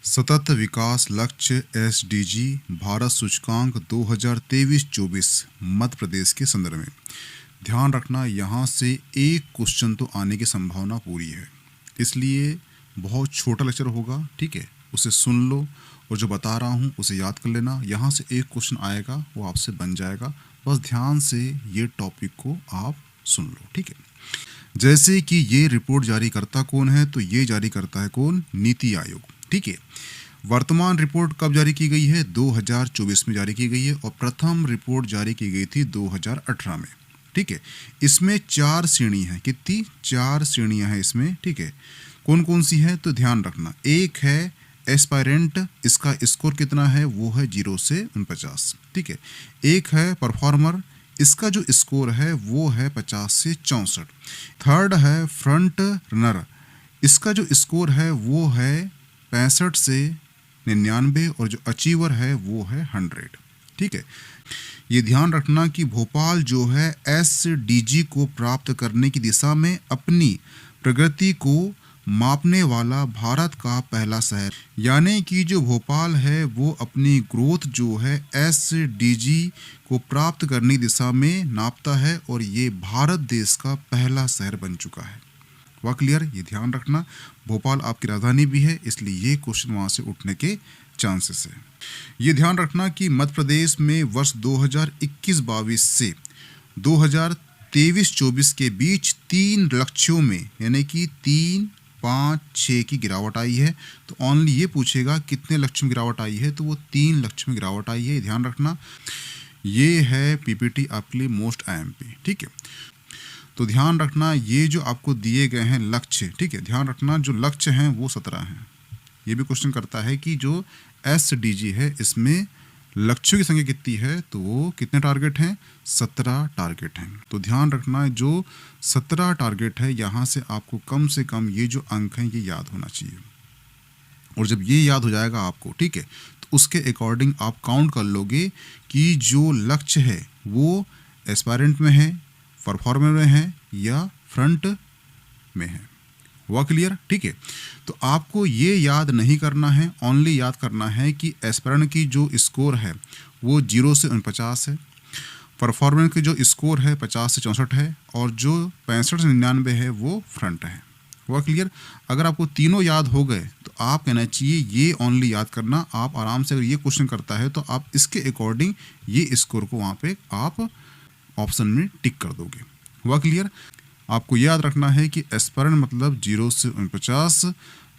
सतत विकास लक्ष्य एसडीजी भारत सूचकांक 2023-24 मध्य प्रदेश के संदर्भ में। ध्यान रखना, यहाँ से एक क्वेश्चन तो आने की संभावना पूरी है, इसलिए बहुत छोटा लेक्चर होगा, ठीक है। उसे सुन लो और जो बता रहा हूँ उसे याद कर लेना। यहाँ से एक क्वेश्चन आएगा, वो आपसे बन जाएगा। बस ध्यान से ये टॉपिक को आप सुन लो, ठीक है। जैसे कि ये रिपोर्ट जारी करता कौन है, तो ये जारी करता है कौन? नीति आयोग, ठीक है। वर्तमान रिपोर्ट कब जारी की गई है? 2024 में जारी की गई है और प्रथम रिपोर्ट जारी की गई थी 2018 में, ठीक है। इसमें 4 श्रेणी हैं। कितनी? 4 श्रेणियां हैं इसमें, ठीक है। कौन कौन सी है? तो ध्यान रखना, एक है एस्पायरेंट, इसका स्कोर कितना है? वो है 0 से 49, ठीक है। एक है परफॉर्मर, इसका जो स्कोर है वो है 50 से 64। थर्ड है फ्रंट रनर, इसका जो स्कोर है वो है 65 से 99 और जो अचीवर है वो है 100, ठीक है। ये ध्यान रखना कि भोपाल जो है एसडीजी को प्राप्त करने की दिशा में अपनी प्रगति को मापने वाला भारत का पहला शहर, यानी कि जो भोपाल है वो अपनी ग्रोथ जो है एसडीजी को प्राप्त करने की दिशा में नापता है और ये भारत देश का पहला शहर बन चुका है। वह क्लियर? ये ध्यान रखना, भोपाल आपकी राजधानी भी है, इसलिए ये क्वेश्चन वहाँ से उठने के चांसेस है। ये ध्यान रखना कि मध्य प्रदेश में वर्ष 2021-22 से 2023-24 के बीच 3 लक्ष्यों में, यानी कि 3, 5, 6 की गिरावट आई है। तो ओनली ये पूछेगा कितने लक्ष्य में गिरावट आई है, तो वो 3 लक्ष्य में गिरावट आई है। ध्यान रखना, ये है पीपीटी आपके लिए मोस्ट आईएमपी, ठीक है। तो ध्यान रखना, ये जो आपको दिए गए हैं लक्ष्य, ठीक है, ध्यान रखना जो लक्ष्य हैं वो 17 हैं। ये भी क्वेश्चन करता है कि जो एसडीजी है इसमें लक्ष्यों की संख्या कितनी है, तो वो कितने टारगेट हैं? 17 टारगेट हैं। तो ध्यान रखना, जो 17 टारगेट है यहाँ से आपको कम से कम ये जो अंक हैं ये याद होना चाहिए। और जब ये याद हो जाएगा आपको, ठीक है, तो उसके अकॉर्डिंग आप काउंट कर लोगे कि जो लक्ष्य है वो एस्पायरेंट में है, परफॉर्मर में है या फ्रंट में है। हुआ क्लियर? ठीक है। तो आपको ये याद नहीं करना है, ओनली याद करना है कि एस्पायरेंट की जो स्कोर है वो 0 से 49 है, परफॉर्मर की जो स्कोर है 50 से 64 है और जो 65 से 99 है वो फ्रंट है। हुआ क्लियर? अगर आपको तीनों याद हो गए तो आप कहना चाहिए ये ओनली याद करना। आप आराम से, अगर ये क्वेश्चन करता है तो आप इसके अकॉर्डिंग ये स्कोर को वहाँ पे आप ऑप्शन में टिक कर दोगे। हुआ क्लियर? आपको याद रखना है कि एस्पायरेंट मतलब 0 से 49,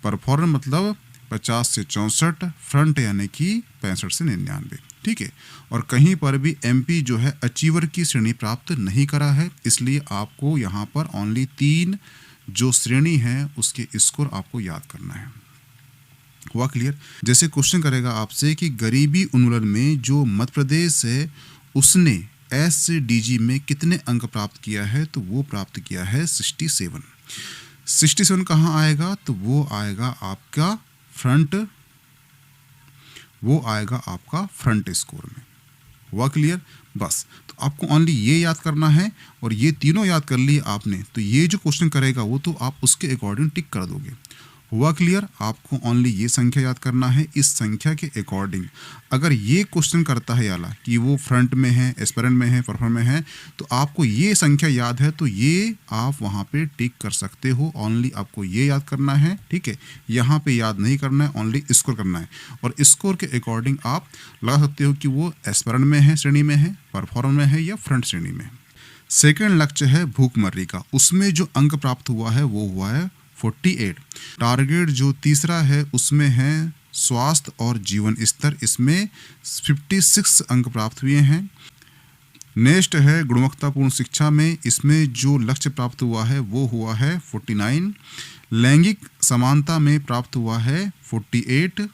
परफॉर्मर मतलब 50 से 64, फ्रंट यानी कि 65 से 99, ठीक है। और कहीं पर भी एमपी जो है अचीवर की श्रेणी प्राप्त नहीं करा है, इसलिए आपको यहाँ पर ओनली 3 जो श्रेणी है उसके स्कोर आपको याद करना है। हुआ क्लियर? जैसे क्वेश्चन करेगा आपसे कि गरीबी उन्मूलन में जो मध्य प्रदेश है उसने एसडीजी में कितने अंक प्राप्त किया है, तो वो प्राप्त किया है 67। 67 कहाँ आएगा, तो वो आएगा आपका फ्रंट स्कोर में। हुआ क्लियर? बस, तो आपको ओनली ये याद करना है और ये तीनों याद कर लिए आपने, तो ये जो क्वेश्चन करेगा वो तो आप उसके अकॉर्डिंग टिक कर दोगे। हुआ क्लियर? आपको ओनली ये संख्या याद करना है, इस संख्या के अकॉर्डिंग अगर ये क्वेश्चन करता है याला कि वो फ्रंट में है, एस्पायरेंट में है, परफॉर्मर में है, तो आपको ये संख्या याद है तो ये आप वहाँ पे टिक कर सकते हो। ओनली आपको ये याद करना है, ठीक है। यहाँ पे याद नहीं करना है, ओनली स्कोर करना है और स्कोर के अकॉर्डिंग आप लगा सकते हो कि वो एस्पायरेंट में है, श्रेणी में है, परफॉर्मर में है या फ्रंट श्रेणी में है। सेकेंड लक्ष्य है भूखमरी का, उसमें जो अंक प्राप्त हुआ है वो हुआ है 48। टारगेट जो तीसरा है उसमें है स्वास्थ्य और जीवन स्तर, इसमें 56 अंक प्राप्त हुए हैं। नेक्स्ट है गुणवत्तापूर्ण शिक्षा में, इसमें जो लक्ष्य प्राप्त हुआ है वो हुआ है 49। लैंगिक समानता में प्राप्त हुआ है 48।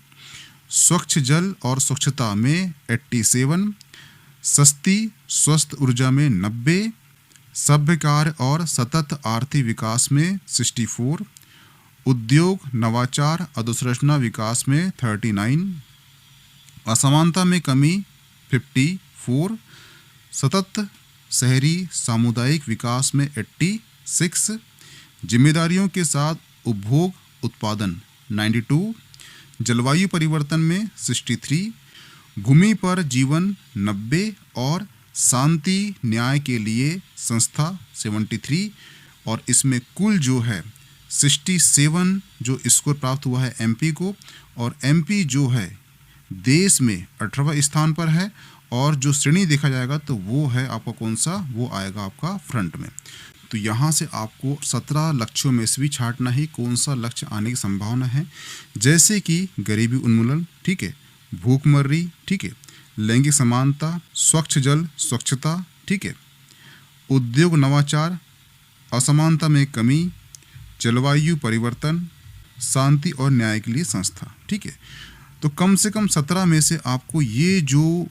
स्वच्छ जल और स्वच्छता में 87। सस्ती स्वस्थ ऊर्जा में 90। सभ्य कार्य और सतत आर्थिक विकास में 64। उद्योग नवाचार अधोसंरचना विकास में 39। असमानता में कमी 54। सतत शहरी सामुदायिक विकास में 86। जिम्मेदारियों के साथ उपभोग उत्पादन 92। जलवायु परिवर्तन में 63, भूमि पर जीवन 90 और शांति न्याय के लिए संस्था 73। और इसमें कुल जो है 67 जो स्कोर प्राप्त हुआ है एमपी को, और एमपी जो है देश में 18वें स्थान पर है। और जो श्रेणी देखा जाएगा तो वो है आपका कौन सा, वो आएगा आपका फ्रंट में। तो यहाँ से आपको 17 लक्ष्यों में से भी छांटना है कौन सा लक्ष्य आने की संभावना है, जैसे कि गरीबी उन्मूलन, ठीक है, भूखमरी, ठीक है, लैंगिक समानता, स्वच्छ जल स्वच्छता, ठीक है, उद्योग नवाचार, असमानता में कमी, जलवायु परिवर्तन, शांति और न्याय के लिए संस्था, ठीक है। तो कम से कम 17 में से आपको ये जो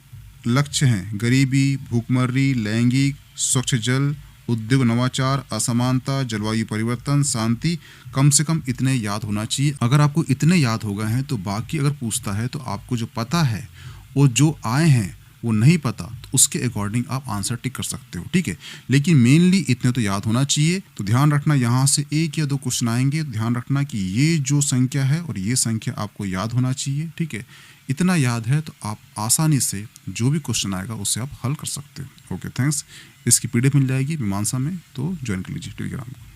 लक्ष्य हैं, गरीबी, भूखमरी, लैंगिक, स्वच्छ जल, उद्योग नवाचार, असमानता, जलवायु परिवर्तन, शांति, कम से कम इतने याद होना चाहिए। अगर आपको इतने याद हो गए हैं तो बाकी अगर पूछता है तो आपको जो पता है वो जो आए हैं वो नहीं पता तो उसके अकॉर्डिंग आप आंसर टिक कर सकते हो, ठीक है। लेकिन मेनली इतने तो याद होना चाहिए। तो ध्यान रखना, यहाँ से 1 या 2 क्वेश्चन आएंगे तो ध्यान रखना कि ये जो संख्या है और ये संख्या आपको याद होना चाहिए, ठीक है। इतना याद है तो आप आसानी से जो भी क्वेश्चन आएगा उससे आप हल कर सकते हो। Okay, thanks. इसकी पीडीएफ मिल जाएगी मीमांसा में, तो ज्वाइन कर लीजिए टेलीग्राम को।